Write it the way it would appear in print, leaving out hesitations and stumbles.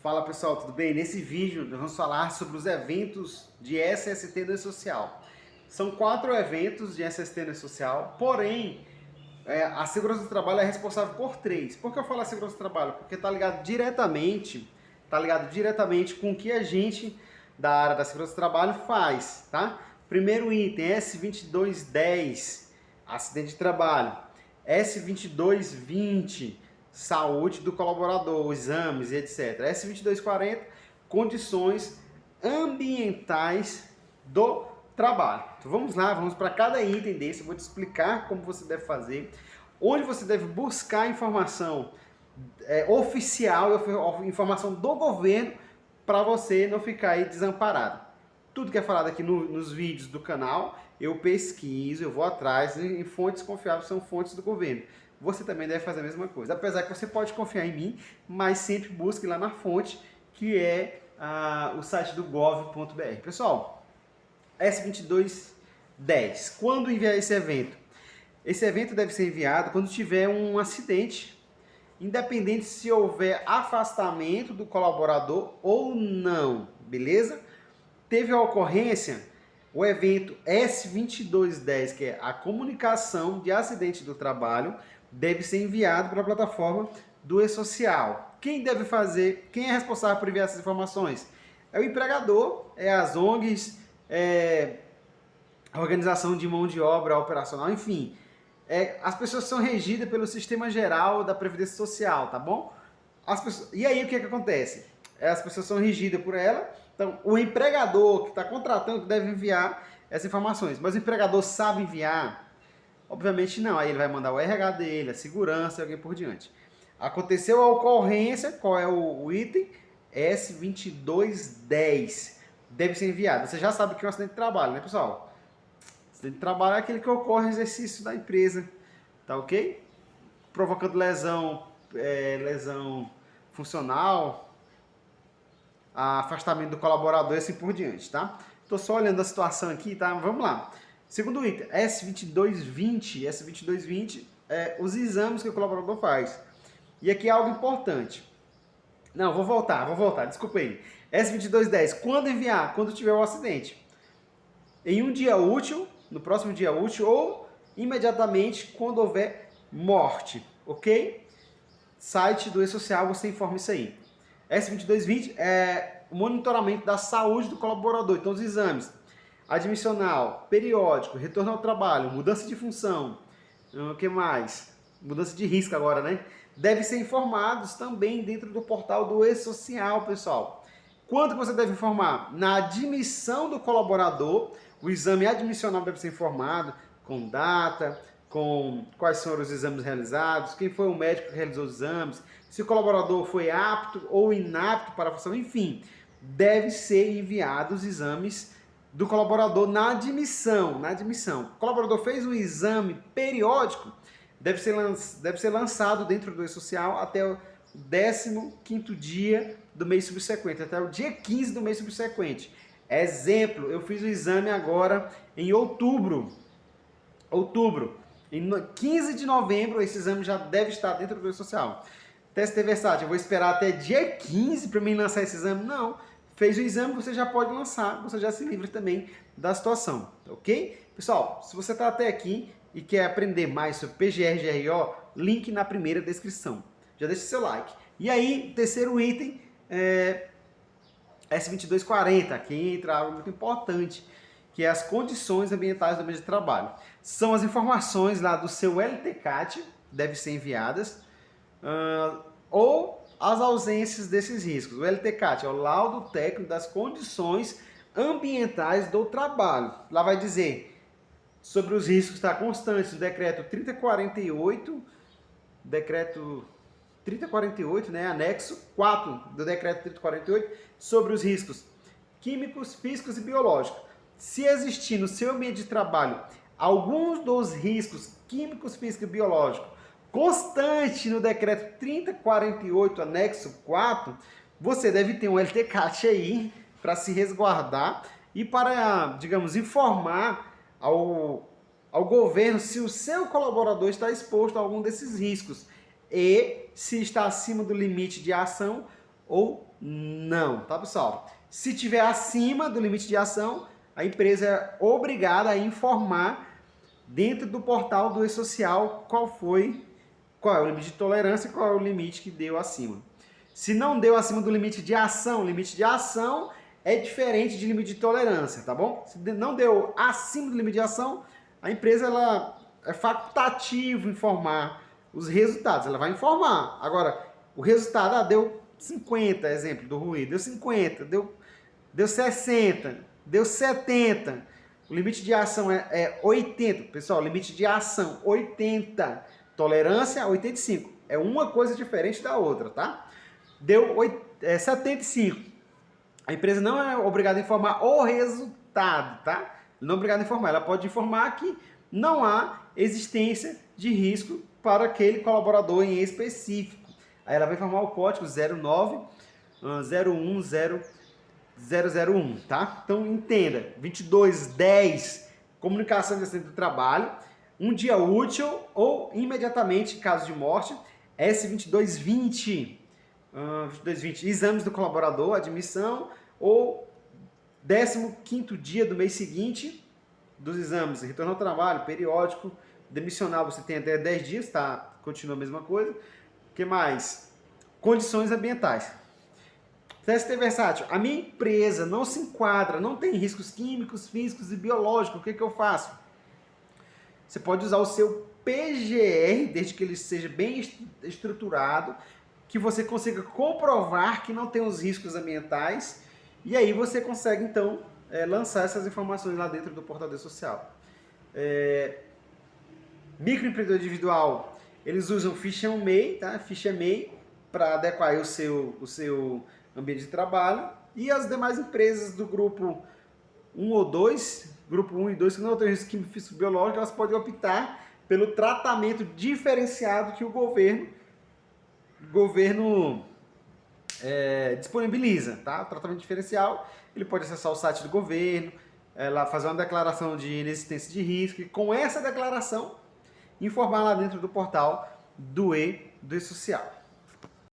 Fala pessoal, tudo bem? Nesse vídeo nós vamos falar sobre os eventos de SST no E-Social. São 4 eventos de SST no E-Social, porém a segurança do trabalho é responsável por 3. Por que eu falo a segurança do trabalho? Porque está ligado diretamente com o que a gente da área da segurança do trabalho faz, tá? Primeiro item, S2210, acidente de trabalho. S2220, saúde do colaborador, exames e etc. S2240, condições ambientais do trabalho. Então vamos lá, vamos para cada item desse, eu vou te explicar como você deve fazer, onde você deve buscar informação oficial, informação do governo, para você não ficar aí desamparado. Tudo que é falado aqui nos vídeos do canal, eu pesquiso, eu vou atrás, em fontes confiáveis, são fontes do governo. Você também deve fazer a mesma coisa. Apesar que você pode confiar em mim, mas sempre busque lá na fonte, que é o site do gov.br. Pessoal, S2210. Quando enviar esse evento? Esse evento deve ser enviado quando tiver um acidente, independente se houver afastamento do colaborador ou não, beleza? Teve a ocorrência, o evento S2210, que é a comunicação de acidente do trabalho, deve ser enviado para a plataforma do E-Social. Quem deve fazer, quem é responsável por enviar essas informações? É o empregador, é as ONGs, a organização de mão de obra operacional, enfim. As pessoas são regidas pelo Sistema Geral da Previdência Social, tá bom? E aí o que acontece? As pessoas são regidas por ela, então o empregador que está contratando deve enviar essas informações, mas o empregador sabe enviar? Obviamente não, aí ele vai mandar o RH dele, a segurança e alguém por diante. Aconteceu a ocorrência, qual é o item? S2210, deve ser enviado. Você já sabe que é um acidente de trabalho, né pessoal? Acidente de trabalho é aquele que ocorre no exercício da empresa, tá ok? Provocando lesão funcional, afastamento do colaborador e assim por diante, tá? Estou só olhando a situação aqui, tá? Vamos lá. Segundo item, S2220 é os exames que o colaborador faz. E aqui é algo importante. Não, vou voltar, desculpa aí. S2210, quando enviar? Quando tiver um acidente. Em um dia útil, no próximo dia útil, ou imediatamente quando houver morte, ok? Site do E-Social, você informa isso aí. S2220 é o monitoramento da saúde do colaborador, então os exames admissional, periódico, retorno ao trabalho, mudança de função, o que mais? Mudança de risco agora, né? Devem ser informados também dentro do portal do E-Social, pessoal. Quando você deve informar? Na admissão do colaborador, o exame admissional deve ser informado com data, com quais foram os exames realizados, quem foi o médico que realizou os exames, se o colaborador foi apto ou inapto para a função, enfim, deve ser enviados os exames do colaborador na admissão. O colaborador fez um exame periódico, deve ser lançado dentro do E-Social até o 15º dia do mês subsequente, até o dia 15 do mês subsequente. Exemplo, eu fiz o exame agora em outubro. Em 15 de novembro, esse exame já deve estar dentro do E-Social. Teste versátil, eu vou esperar até dia 15 para mim lançar esse exame? Não. Fez o exame, você já pode lançar, você já se livra também da situação, ok? Pessoal, se você está até aqui e quer aprender mais sobre PGR-GRO, link na primeira descrição. Já deixa seu like. E aí, terceiro item, S2240, aqui entra algo muito importante, que é as condições ambientais do ambiente de trabalho. São as informações lá do seu LTCAT, devem ser enviadas, ou as ausências desses riscos. O LTCAT é o laudo técnico das condições ambientais do trabalho. Lá vai dizer sobre os riscos, está constante, o decreto 3048, né, anexo 4 do decreto 3048, sobre os riscos químicos, físicos e biológicos. Se existir no seu ambiente de trabalho alguns dos riscos químicos, físicos e biológicos constante no decreto 3048, anexo 4, você deve ter um LTCAT aí para se resguardar e para, digamos, informar ao governo se o seu colaborador está exposto a algum desses riscos e se está acima do limite de ação ou não, tá, pessoal? Se tiver acima do limite de ação, a empresa é obrigada a informar dentro do portal do E-Social qual é o limite de tolerância e qual é o limite que deu acima. Se não deu acima do limite de ação é diferente de limite de tolerância, tá bom? Se não deu acima do limite de ação, a empresa ela é facultativo informar os resultados, ela vai informar. Agora, o resultado, deu 50, exemplo do ruído, deu 50, deu 60, deu 70, o limite de ação é 80, pessoal, limite de ação 80, tolerância 85, é uma coisa diferente da outra, tá? Deu 75, a empresa não é obrigada a informar o resultado, tá? Não é obrigada a informar, ela pode informar que não há existência de risco para aquele colaborador em específico. Aí ela vai informar o código 09.01.001, tá? Então entenda, 2210, comunicação de acidente do trabalho, um dia útil ou imediatamente, caso de morte, S2220, 2220, exames do colaborador, admissão, ou 15º dia do mês seguinte dos exames, retorno ao trabalho, periódico, demissional você tem até 10 dias, tá? Continua a mesma coisa. O que mais? Condições ambientais. TST versátil. A minha empresa não se enquadra, não tem riscos químicos, físicos e biológicos. O que eu faço? Você pode usar o seu PGR, desde que ele seja bem estruturado, que você consiga comprovar que não tem os riscos ambientais, e aí você consegue, então, lançar essas informações lá dentro do portal do E-Social. Microempreendedor individual, eles usam ficha MEI, tá? Ficha MEI para adequar o seu ambiente de trabalho, e as demais empresas do grupo 1 ou 2, grupo 1 e 2, que não tem risco químico, físico, biológico, elas podem optar pelo tratamento diferenciado que o governo disponibiliza, tá? O tratamento diferencial, ele pode acessar o site do governo, lá fazer uma declaração de inexistência de risco, e com essa declaração informar lá dentro do portal do E-Social.